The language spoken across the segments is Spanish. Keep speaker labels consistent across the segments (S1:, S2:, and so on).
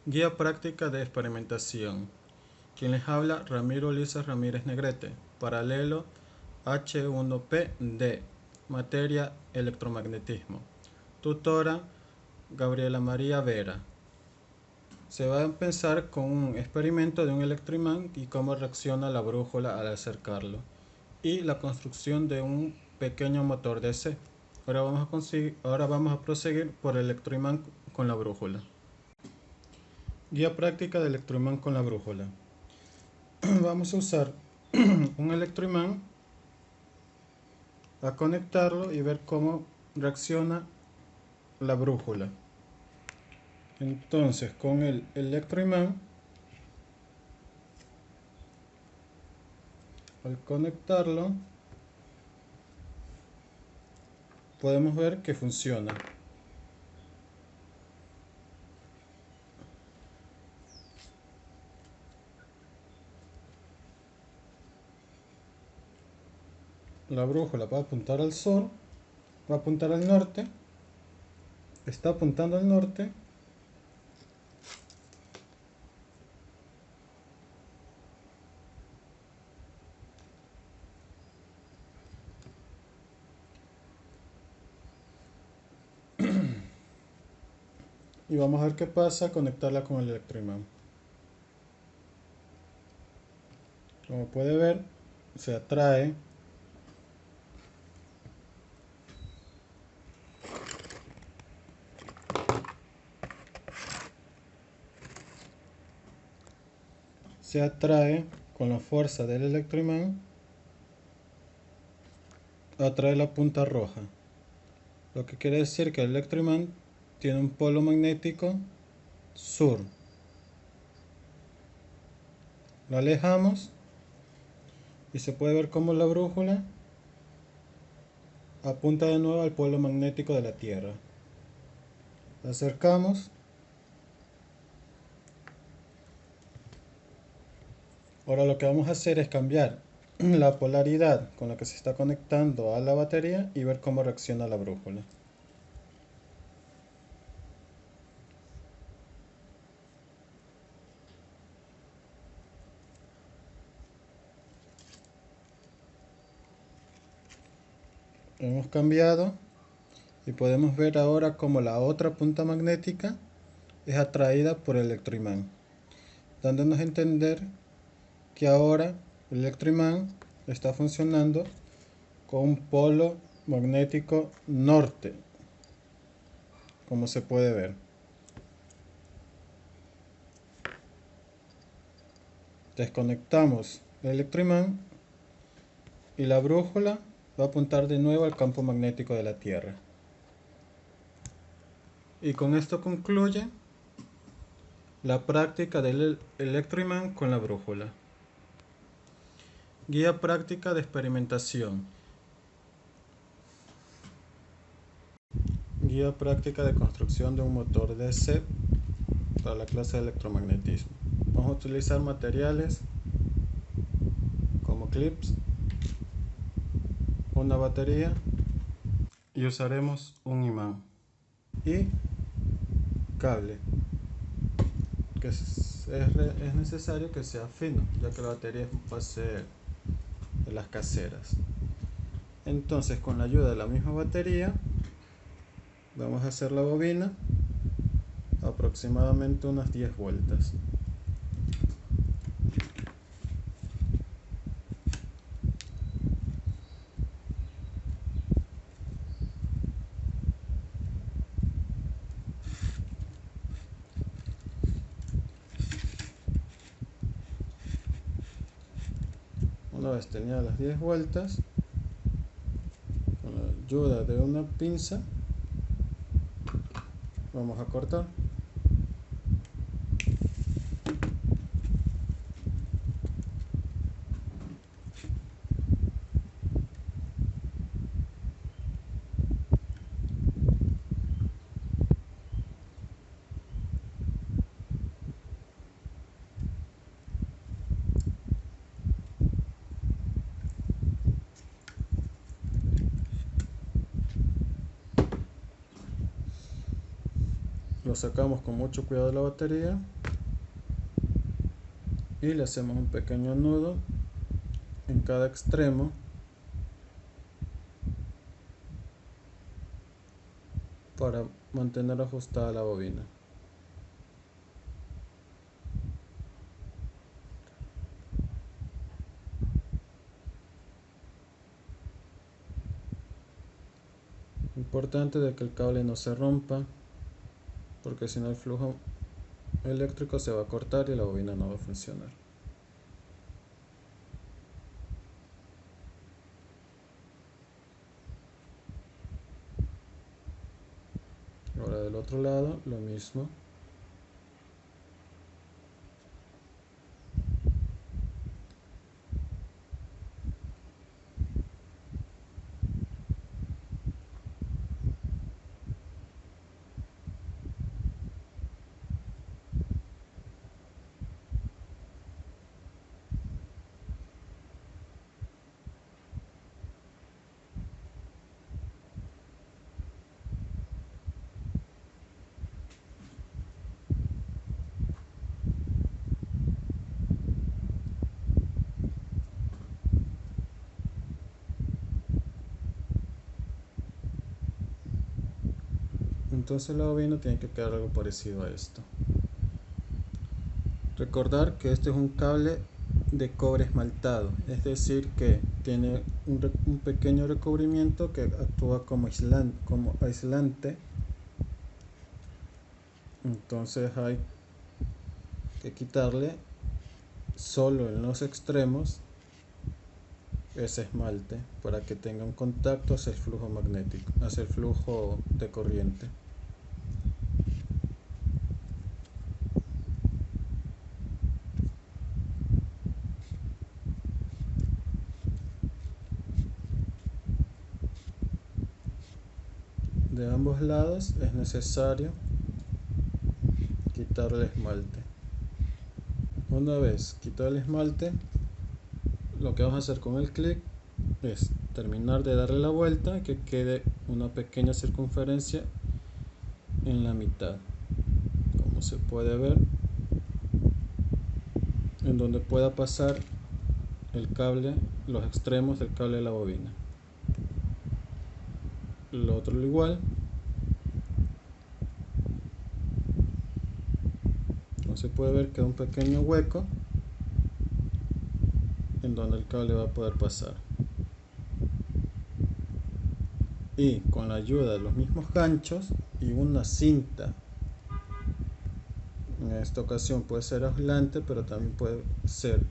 S1: Guía práctica de experimentación. Quien les habla, Ramiro Ulises Ramírez Negrete. Paralelo H1PD. Materia electromagnetismo. Tutora, Gabriela María Vera. Se va a empezar con un experimento de un electroimán y cómo reacciona la brújula al acercarlo. Y la construcción de un pequeño motor DC. Ahora vamos a proseguir por el electroimán con la brújula. Guía práctica de electroimán con la brújula. Vamos a usar un electroimán, a conectarlo y ver cómo reacciona la brújula. Entonces, con el electroimán, al conectarlo, podemos ver que funciona. La brújula va a apuntar al sol, va a apuntar al norte, está apuntando al norte. Y vamos a ver qué pasa al conectarla con el electroimán. Como puede ver, se atrae. Se atrae con la fuerza del electroimán, atrae la punta roja. Lo que quiere decir que el electroimán tiene un polo magnético sur. Lo alejamos y se puede ver cómo la brújula apunta de nuevo al polo magnético de la Tierra. La acercamos. Ahora lo que vamos a hacer es cambiar la polaridad con la que se está conectando a la batería y ver cómo reacciona la brújula. Hemos cambiado y podemos ver ahora cómo la otra punta magnética es atraída por el electroimán, dándonos a entender que ahora el electroimán está funcionando con un polo magnético norte, como se puede ver. Desconectamos el electroimán y la brújula va a apuntar de nuevo al campo magnético de la Tierra. Y con esto concluye la práctica del electroimán con la brújula. Guía práctica de experimentación. Guía práctica de construcción de un motor DC para la clase de electromagnetismo. Vamos a utilizar materiales como clips, una batería y usaremos un imán y cable, que es necesario que sea fino, ya que la batería va a ser de las caseras. Entonces, con la ayuda de la misma batería vamos a hacer la bobina aproximadamente unas 10 vueltas. Una vez tenía las 10 vueltas, con la ayuda de una pinza vamos a cortar. Lo sacamos con mucho cuidado de la batería y le hacemos un pequeño nudo en cada extremo para mantener ajustada la bobina. Importante de que el cable no se rompa, porque si no el flujo eléctrico se va a cortar y la bobina no va a funcionar. Ahora del otro lado lo mismo. Entonces la bobina tiene que quedar algo parecido a esto. Recordar que este es un cable de cobre esmaltado, es decir que tiene un pequeño recubrimiento que actúa como aislante. Entonces hay que quitarle solo en los extremos ese esmalte para que tenga un contacto hacia el flujo magnético, hacia el flujo de corriente. De ambos lados es necesario quitar el esmalte. Una vez quitado el esmalte, lo que vamos a hacer con el clip es terminar de darle la vuelta, que quede una pequeña circunferencia en la mitad, como se puede ver, en donde pueda pasar el cable, los extremos del cable de la bobina. Lo otro lo igual. Como se puede ver, queda un pequeño hueco en donde el cable va a poder pasar. Y con la ayuda de los mismos ganchos y una cinta, en esta ocasión puede ser aislante, pero también puede ser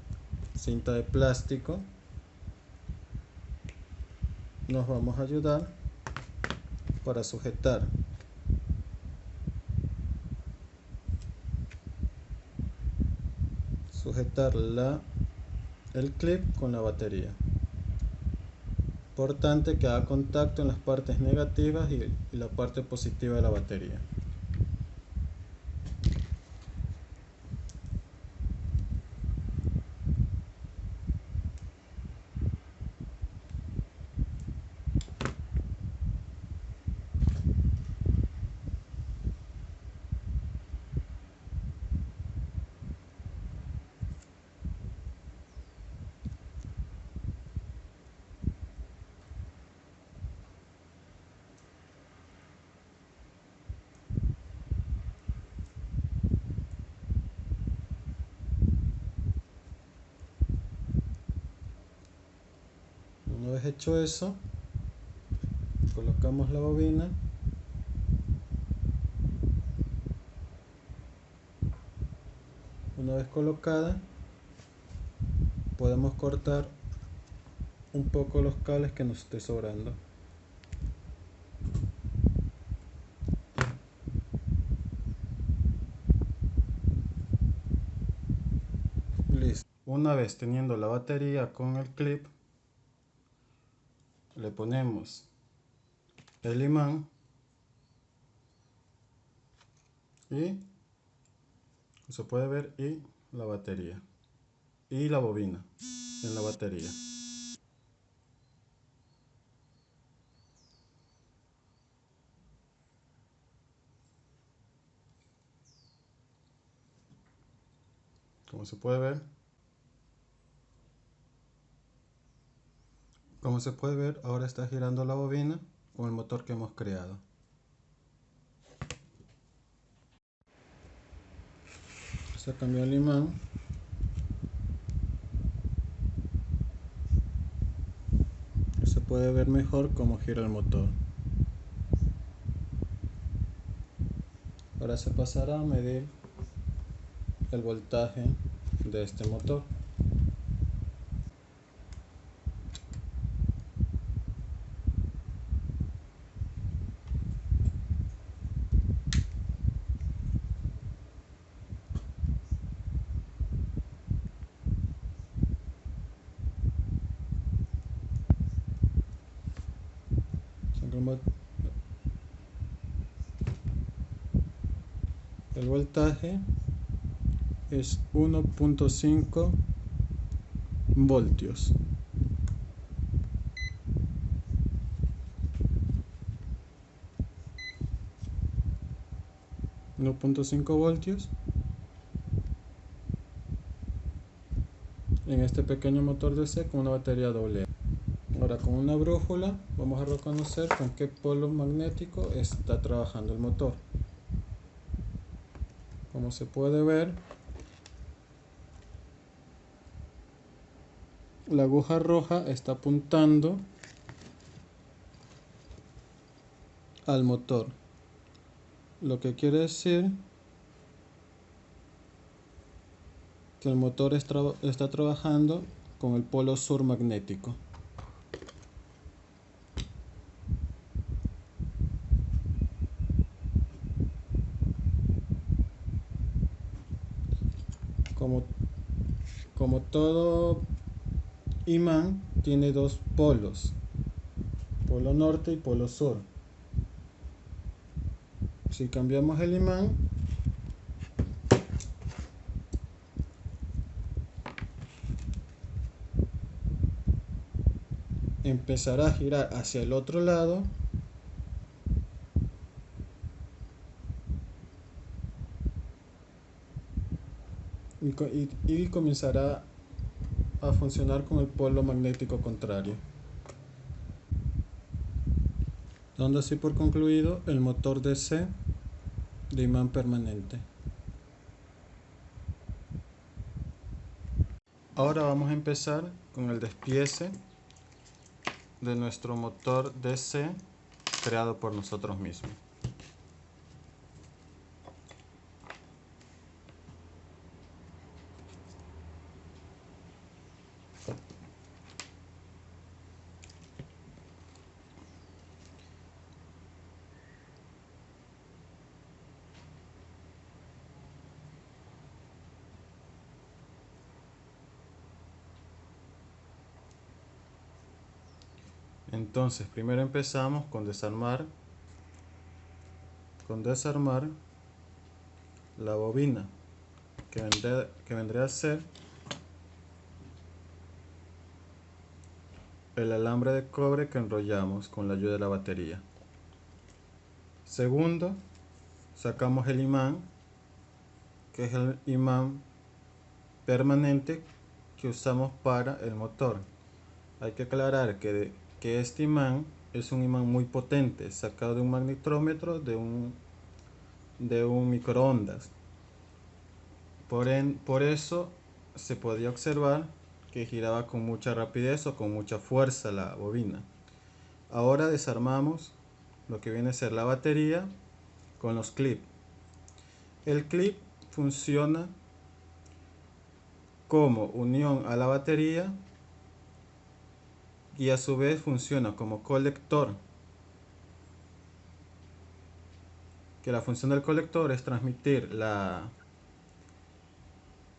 S1: cinta de plástico, nos vamos a ayudar para sujetar el clip con la batería. Importante que haga contacto en las partes negativas y la parte positiva de la batería. Una vez hecho eso, colocamos la bobina . Una vez colocada, podemos cortar un poco los cables que nos esté sobrando. Listo. Una vez teniendo la batería con el clip, le ponemos el imán y, como se puede ver, y la batería y la bobina en la batería. Como se puede ver, ahora está girando la bobina con el motor que hemos creado. Se cambió el imán. Se puede ver mejor cómo gira el motor. Ahora se pasará a medir el voltaje de este motor. El voltaje es 1.5 voltios. 1.5 voltios en este pequeño motor DC con una batería AA. Ahora con una brújula vamos a reconocer con qué polo magnético está trabajando el motor. Como se puede ver, la aguja roja está apuntando al motor, lo que quiere decir que el motor está trabajando con el polo sur magnético. Como todo imán tiene dos polos, polo norte y polo sur. Si cambiamos el imán, empezará a girar hacia el otro lado y comenzará a funcionar con el polo magnético contrario, dando así por concluido el motor DC de imán permanente. Ahora vamos a empezar con el despiece de nuestro motor DC creado por nosotros mismos. Entonces primero empezamos con desarmar la bobina, que vendría a ser el alambre de cobre que enrollamos con la ayuda de la batería. Segundo, sacamos el imán, que es el imán permanente que usamos para el motor. Hay que aclarar que este imán es un imán muy potente, sacado de un magnetrómetro de un microondas. Por eso se podía observar que giraba con mucha rapidez o con mucha fuerza la bobina. Ahora desarmamos lo que viene a ser la batería con los clips. El clip funciona como unión a la batería y a su vez funciona como colector, que la función del colector es transmitir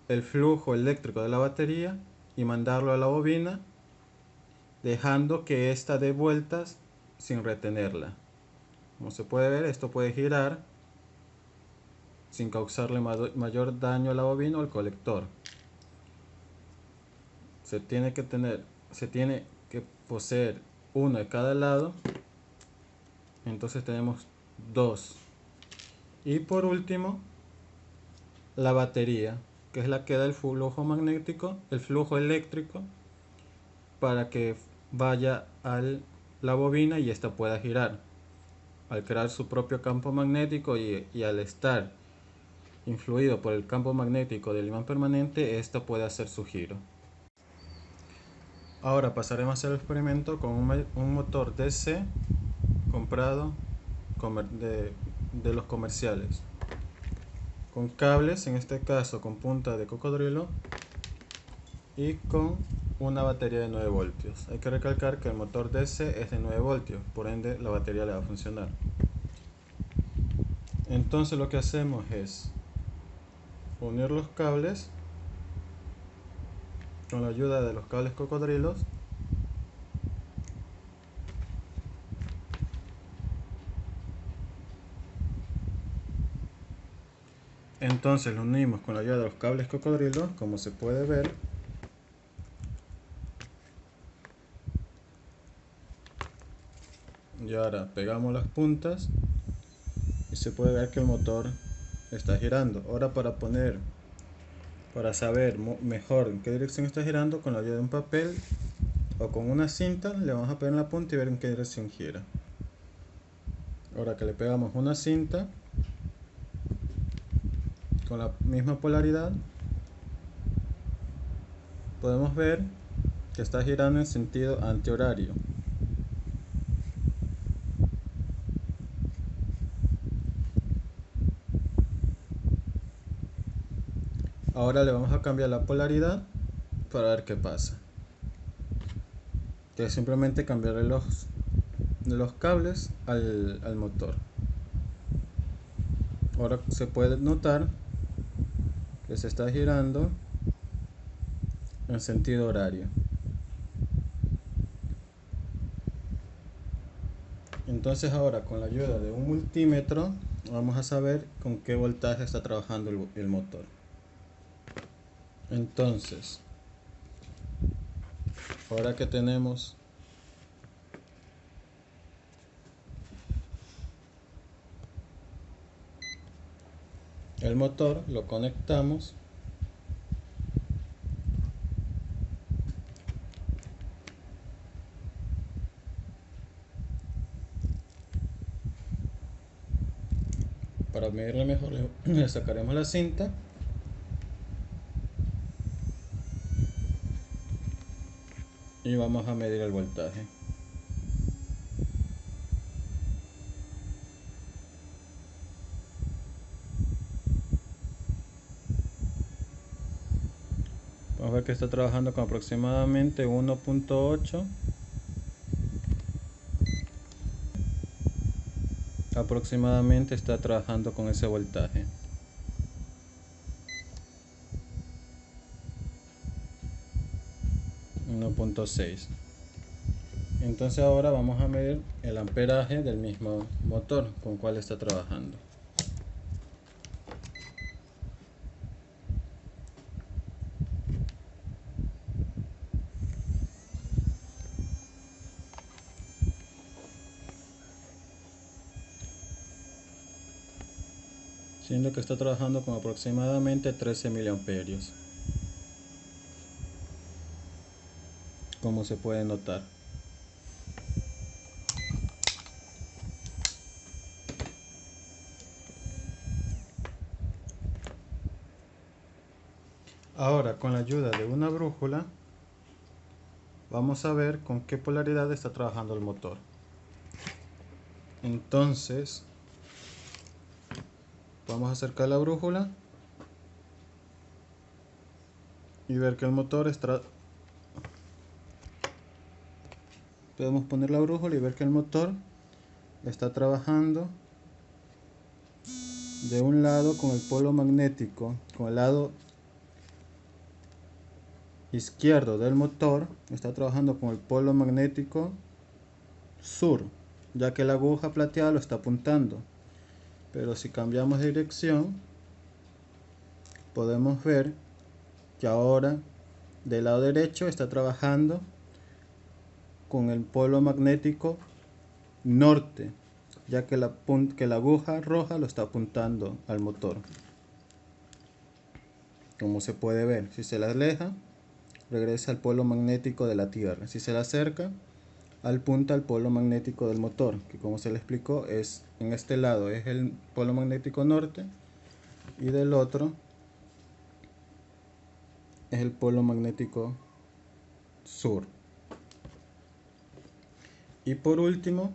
S1: el flujo eléctrico de la batería y mandarlo a la bobina, dejando que ésta dé vueltas sin retenerla. Como se puede ver, esto puede girar sin causarle mayor daño a la bobina o al colector. Se tiene que poseer uno de cada lado, entonces tenemos dos. Y por último, la batería, que es la que da el flujo magnético, el flujo eléctrico, para que vaya a la bobina y ésta pueda girar. Al crear su propio campo magnético y al estar influido por el campo magnético del imán permanente, ésta puede hacer su giro. Ahora pasaremos a hacer el experimento con un motor DC comprado de los comerciales, con cables, en este caso con punta de cocodrilo, y con una batería de 9 voltios. Hay que recalcar que el motor DC es de 9 voltios, por ende la batería le va a funcionar. Entonces lo que hacemos es unir los cables con la ayuda de los cables cocodrilos. Entonces lo unimos con la ayuda de los cables cocodrilos, como se puede ver. Y ahora pegamos las puntas y se puede ver que el motor está girando. Ahora para saber mejor en qué dirección está girando, con la ayuda de un papel o con una cinta le vamos a pegar en la punta y ver en qué dirección gira. Ahora que le pegamos una cinta con la misma polaridad, podemos ver que está girando en sentido antihorario. Ahora le vamos a cambiar la polaridad para ver qué pasa. Que es simplemente cambiarle los cables al motor. Ahora se puede notar que se está girando en sentido horario. Entonces ahora, con la ayuda de un multímetro, vamos a saber con qué voltaje está trabajando el motor. Entonces, ahora que tenemos el motor, lo conectamos para medirle mejor. Le sacaremos la cinta y vamos a medir el voltaje. Vamos a ver que está trabajando con aproximadamente 1.8. Aproximadamente está trabajando con ese voltaje. .6. Entonces ahora vamos a medir el amperaje del mismo motor con cual está trabajando. Siendo que está trabajando con aproximadamente 13 miliamperios, como se puede notar. Ahora, con la ayuda de una brújula, vamos a ver con qué polaridad está trabajando el motor. Entonces, vamos a acercar la brújula y ver que el motor está... Podemos poner la brújula y ver que el motor está trabajando de un lado con el polo magnético, con el lado izquierdo del motor está trabajando con el polo magnético sur, ya que la aguja plateada lo está apuntando. Pero si cambiamos de dirección, podemos ver que ahora del lado derecho está trabajando con el polo magnético norte, ya que la aguja roja lo está apuntando al motor. como se puede ver. Si se la aleja, regresa al polo magnético de la Tierra. Si se la acerca, apunta al polo magnético del motor, que como se le explicó, es en este lado es el polo magnético norte y del otro es el polo magnético sur. Y por último,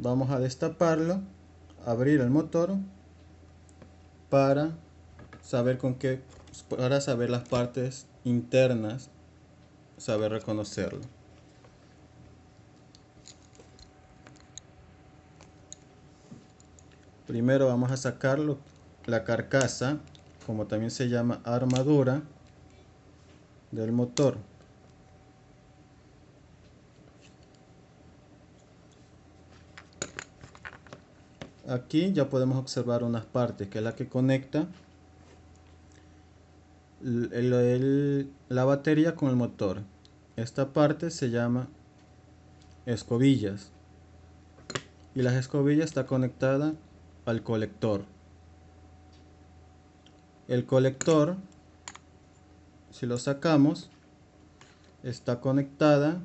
S1: vamos a destaparlo, abrir el motor para saber para saber las partes internas, saber reconocerlo. Primero vamos a sacarlo, la carcasa, como también se llama armadura del motor. Aquí ya podemos observar unas partes, que es la que conecta la batería con el motor. Esta parte se llama escobillas y las escobillas está conectada al colector. El colector, si lo sacamos, está conectada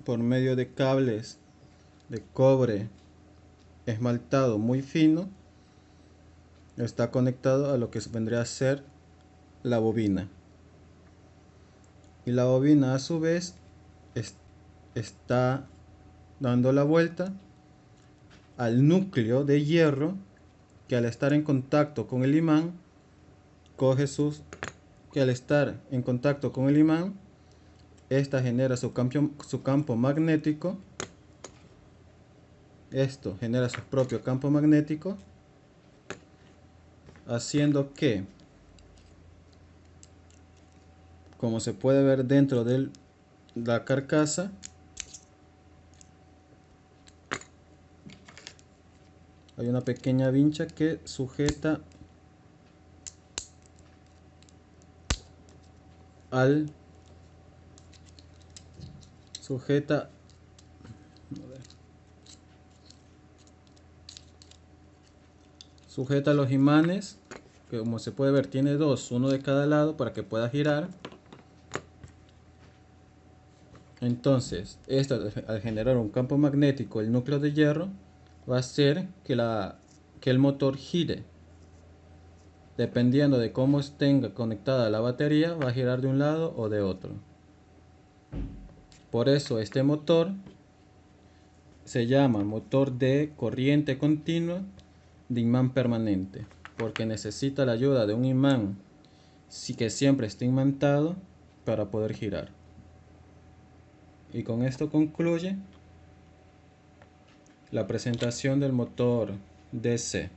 S1: por medio de cables de cobre esmaltado muy fino. Está conectado a lo que vendría a ser la bobina, y la bobina a su vez está dando la vuelta al núcleo de hierro, que al estar en contacto con el imán esta genera su campo magnético. Esto genera su propio campo magnético, haciendo que, como se puede ver dentro de la carcasa, hay una pequeña vincha que sujeta sujeta los imanes, que como se puede ver tiene dos, uno de cada lado para que pueda girar. Entonces esto, al generar un campo magnético, el núcleo de hierro va a hacer que el motor gire. Dependiendo de cómo tenga conectada la batería, va a girar de un lado o de otro. Por eso este motor se llama motor de corriente continua de imán permanente, porque necesita la ayuda de un imán que siempre esté imantado para poder girar. Y con esto concluye la presentación del motor DC.